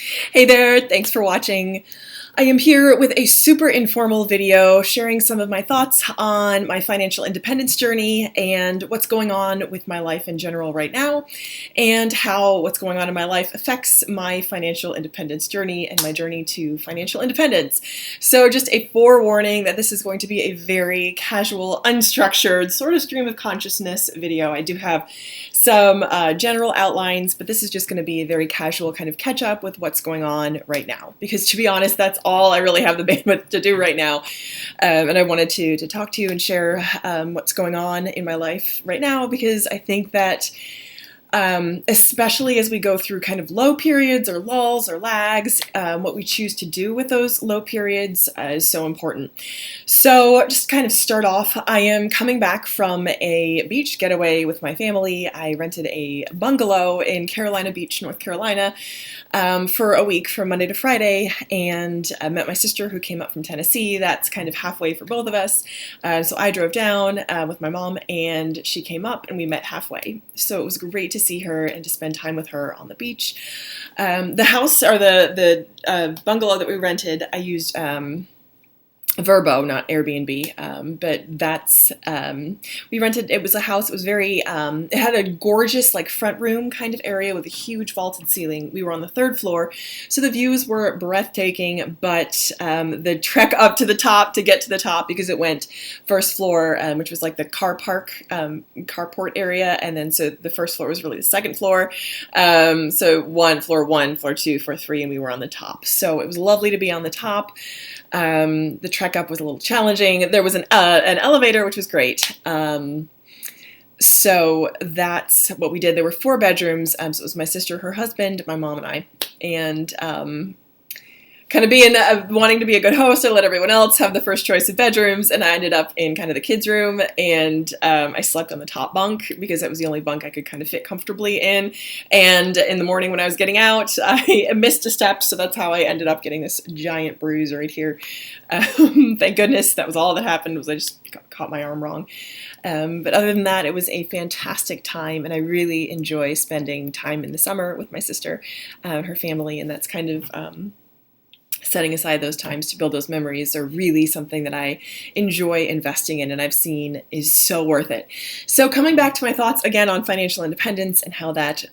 Hey there, thanks for watching. I am here with a super informal video sharing some of my thoughts on my financial independence journey and what's going on with my life in general right now, and how what's going on in my life affects my financial independence journey and my journey to financial independence. So just a forewarning that this is going to be a very casual, unstructured, sort of stream of consciousness video. I do have some general outlines, but this is just going to be a very casual kind of catch up with what's going on right now, because to be honest, that's all I really have the bandwidth to do right now. And I wanted to talk to you and share what's going on in my life right now, because I think that especially as we go through kind of low periods or lulls or lags, what we choose to do with those low periods is so important. So just kind of start off, I am coming back from a beach getaway with my family. I rented a bungalow in Carolina Beach, North Carolina, for a week from Monday to Friday, and I met my sister who came up from Tennessee. That's kind of halfway for both of us. So I drove down with my mom, and she came up, and we met halfway. So it was great to see her and to spend time with her on the beach. The house, or the bungalow that we rented, I used Verbo, not Airbnb, but that's, we rented, it was a house, it was very, it had a gorgeous like front room kind of area with a huge vaulted ceiling. We were on the third floor, so the views were breathtaking, but the trek up to the top to get to the top, because it went first floor, which was like the car park, carport area, and then so the first floor was really the second floor, so floor one, floor two, floor three, and we were on the top. So it was lovely to be on the top. The trek up was a little challenging. There was an elevator, which was great. So that's what we did. There were 4 bedrooms. So it was my sister, her husband, my mom, and I. And kind of being wanting to be a good host, I let everyone else have the first choice of bedrooms, and I ended up in kind of the kids' room, and I slept on the top bunk because that was the only bunk I could kind of fit comfortably in. And in the morning when I was getting out, I missed a step, so that's how I ended up getting this giant bruise right here. Thank goodness that was all that happened, was I just caught my arm wrong. But other than that, it was a fantastic time, and I really enjoy spending time in the summer with my sister and her family, and that's kind of setting aside those times to build those memories are really something that I enjoy investing in, and I've seen is so worth it. So coming back to my thoughts again on financial independence and how that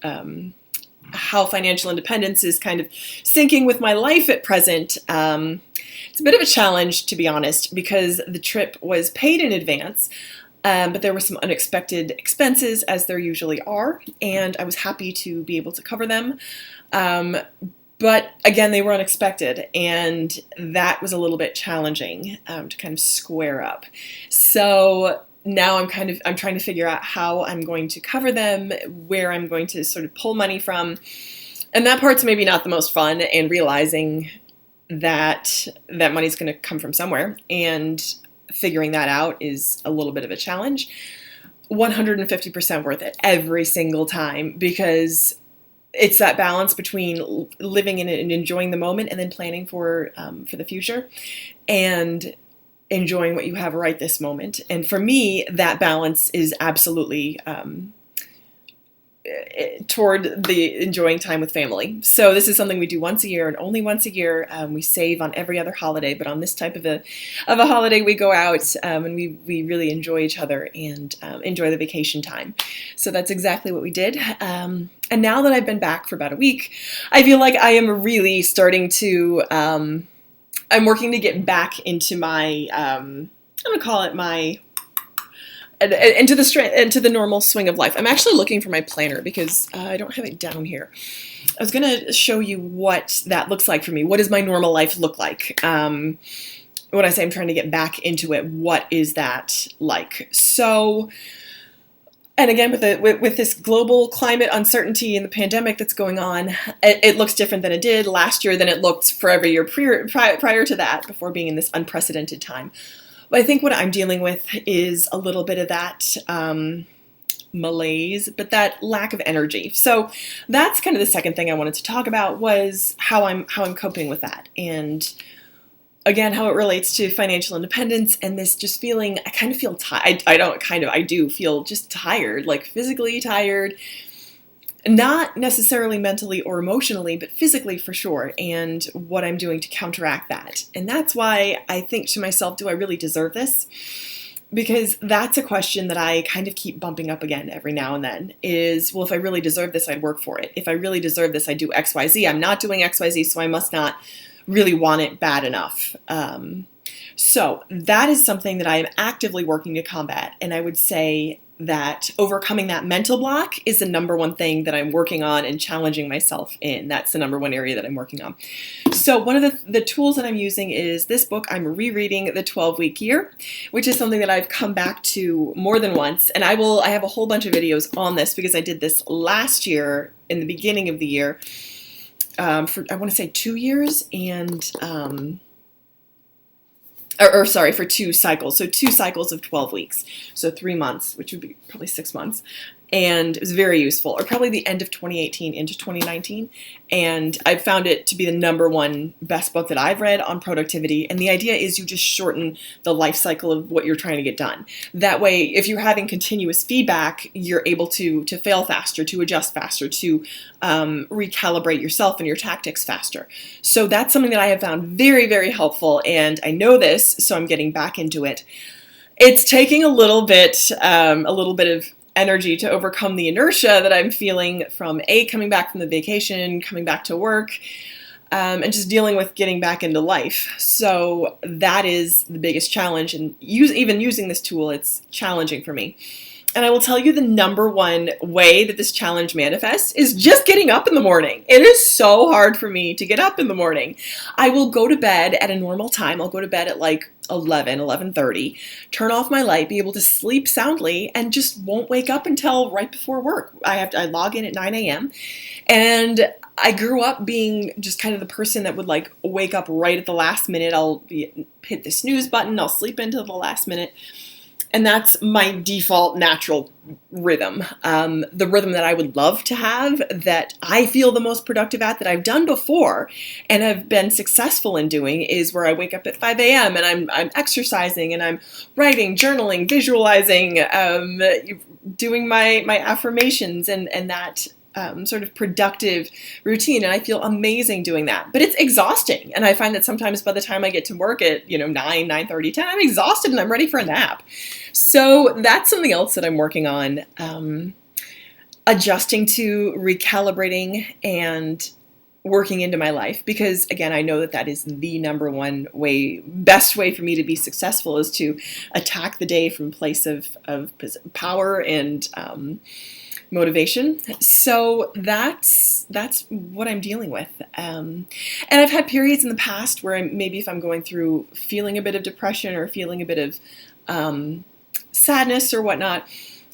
how financial independence is kind of syncing with my life at present. It's a bit of a challenge, to be honest, because the trip was paid in advance, but there were some unexpected expenses, as there usually are, and I was happy to be able to cover them. But again, they were unexpected, and that was a little bit challenging to kind of square up. So now I'm trying to figure out how I'm going to cover them, where I'm going to sort of pull money from. And that part's maybe not the most fun, and realizing that that money's going to come from somewhere, and figuring that out is a little bit of a challenge. 150% worth it every single time, because it's that balance between living in it and enjoying the moment, and then planning for the future, and enjoying what you have right this moment. And for me, that balance is absolutely toward the enjoying time with family. So this is something we do once a year, and only once a year. We save on every other holiday, but on this type of a holiday, we go out and we really enjoy each other and enjoy the vacation time. So that's exactly what we did. And now that I've been back for about a week, I feel like I am really starting to, I'm working to get back into my, I'm going to call it my, into the normal swing of life. I'm actually looking for my planner because I don't have it down here. I was going to show you what that looks like for me. What does my normal life look like? When I say I'm trying to get back into it, what is that like? So, and again, with this global climate uncertainty and the pandemic that's going on, it looks different than it did last year, than it looked for every year prior to that, before being in this unprecedented time. But I think what I'm dealing with is a little bit of that malaise, but that lack of energy. So that's kind of the second thing I wanted to talk about, was how I'm coping with that, and again, how it relates to financial independence and this just feeling, I kind of feel tired. I do feel just tired, like physically tired. not necessarily mentally or emotionally, but physically for sure, and what I'm doing to counteract that. And that's why I think to myself, do I really deserve this? Because that's a question that I kind of keep bumping up again every now and then is, well, if I really deserve this, I'd work for it. If I really deserve this, I'd do XYZ. I'm not doing XYZ, so I must not really want it bad enough. So that is something that I am actively working to combat. And I would say that overcoming that mental block is the number one thing that I'm working on and challenging myself in. That's the number one area that I'm working on. So one of the tools that I'm using is this book. I'm rereading The 12-Week Year, which is something that I've come back to more than once. And I have a whole bunch of videos on this because I did this last year in the beginning of the year for, I want to say 2 years and... for 2 cycles. So 2 cycles of 12 weeks. So 3 months, which would be probably 6 months. And it was very useful, or probably the end of 2018 into 2019. And I found it to be the number one best book that I've read on productivity. And the idea is you just shorten the life cycle of what you're trying to get done. That way, if you're having continuous feedback, you're able to fail faster, to adjust faster, to recalibrate yourself and your tactics faster. So that's something that I have found very, very helpful. And I know this, so I'm getting back into it. It's taking a little bit of energy to overcome the inertia that I'm feeling from coming back from the vacation, coming back to work, and just dealing with getting back into life. So that is the biggest challenge. And even using this tool, it's challenging for me. And I will tell you the number one way that this challenge manifests is just getting up in the morning. It is so hard for me to get up in the morning. I will go to bed at a normal time. I'll go to bed at like 11:30, turn off my light, be able to sleep soundly, and just won't wake up until right before work. I log in at 9 a.m. And I grew up being just kind of the person that would like wake up right at the last minute. I'll hit the snooze button. I'll sleep into the last minute. And that's my default natural rhythm. The rhythm that I would love to have, that I feel the most productive at, that I've done before and have been successful in doing, is where I wake up at 5 a.m. and I'm exercising and I'm writing, journaling, visualizing, doing my affirmations and that sort of productive routine. And I feel amazing doing that. But it's exhausting. And I find that sometimes by the time I get to work at 9:30, 10, I'm exhausted and I'm ready for a nap. So that's something else that I'm working on, adjusting to, recalibrating, and working into my life. Because again, I know that is the number one best way for me to be successful, is to attack the day from a place of power and motivation. So that's what I'm dealing with. And I've had periods in the past where if I'm going through feeling a bit of depression or feeling a bit of sadness or whatnot,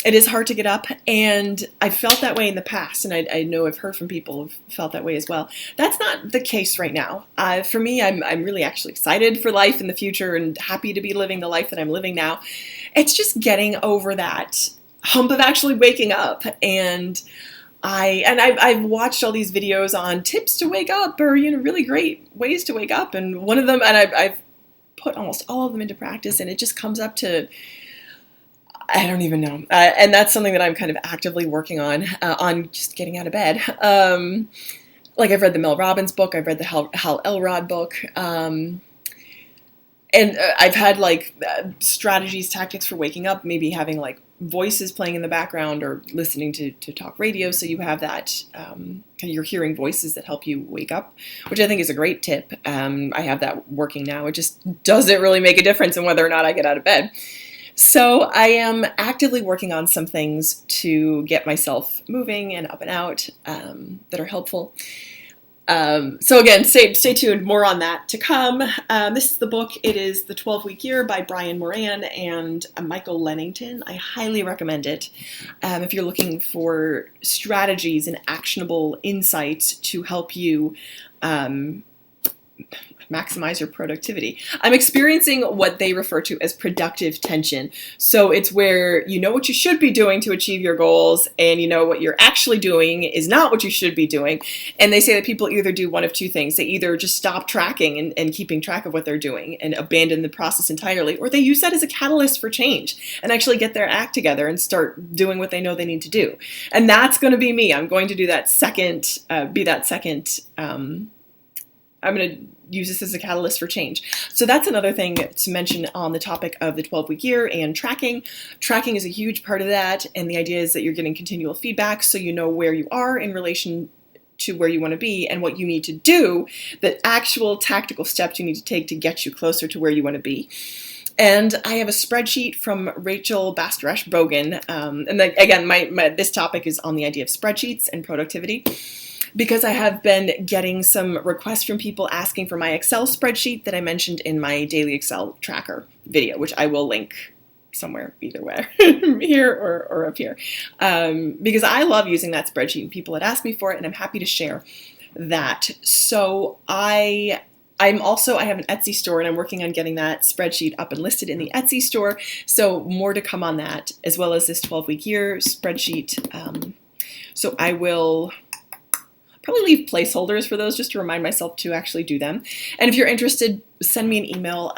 it is hard to get up. And I felt that way in the past. And I know I've heard from people who've felt that way as well. That's not the case right now. For me, I'm really actually excited for life in the future and happy to be living the life that I'm living now. It's just getting over that hump of actually waking up. And I've watched all these videos on tips to wake up, or really great ways to wake up, and one of them, and I've put almost all of them into practice, and it just comes up to, I don't even know, and that's something that I'm kind of actively working on just getting out of bed. Like I've read the Mel Robbins book, I've read the Hal Elrod book, and I've had strategies, tactics for waking up, maybe having voices playing in the background or listening to talk radio, so you have that, you're hearing voices that help you wake up, which I think is a great tip. I have that working now. It just doesn't really make a difference in whether or not I get out of bed. So I am actively working on some things to get myself moving and up and out that are helpful. So again, stay tuned, more on that to come. This is the book. It is The 12-Week Year by Brian Moran and Michael Lennington. I highly recommend it. If you're looking for strategies and actionable insights to help you maximize your productivity. I'm experiencing what they refer to as productive tension. So it's where you know what you should be doing to achieve your goals, and you know what you're actually doing is not what you should be doing. And they say that people either do one of two things. They either just stop tracking and keeping track of what they're doing and abandon the process entirely, or they use that as a catalyst for change and actually get their act together and start doing what they know they need to do. And that's going to be me. I'm going to do that second, I'm going to use this as a catalyst for change. So that's another thing to mention on the topic of the 12-week year and tracking. Tracking is a huge part of that, and the idea is that you're getting continual feedback so you know where you are in relation to where you want to be and what you need to do, the actual tactical steps you need to take to get you closer to where you want to be. And I have a spreadsheet from Rachel Bastarash-Bogan. And then, again, this topic is on the idea of spreadsheets and productivity, because I have been getting some requests from people asking for my Excel spreadsheet that I mentioned in my daily Excel tracker video, which I will link somewhere, either way, here or up here, because I love using that spreadsheet and people had asked me for it, and I'm happy to share that. So I have an Etsy store, and I'm working on getting that spreadsheet up and listed in the Etsy store. So more to come on that, as well as this 12-week year spreadsheet. So I will probably leave placeholders for those just to remind myself to actually do them. And if you're interested, send me an email.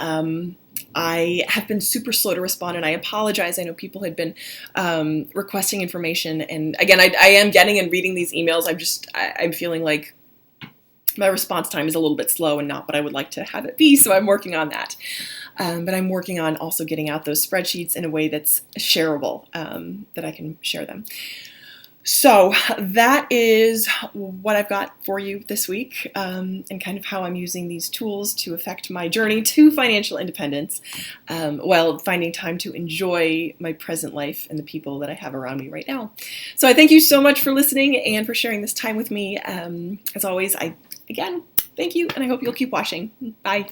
I have been super slow to respond, and I apologize. I know people had been requesting information, and again, I am getting and reading these emails. I'm feeling like my response time is a little bit slow and not what I would like to have it be, so I'm working on that. But I'm working on also getting out those spreadsheets in a way that's shareable, that I can share them. So that is what I've got for you this week, and kind of how I'm using these tools to affect my journey to financial independence, while finding time to enjoy my present life and the people that I have around me right now. So I thank you so much for listening and for sharing this time with me. As always, again, thank you, and I hope you'll keep watching. Bye.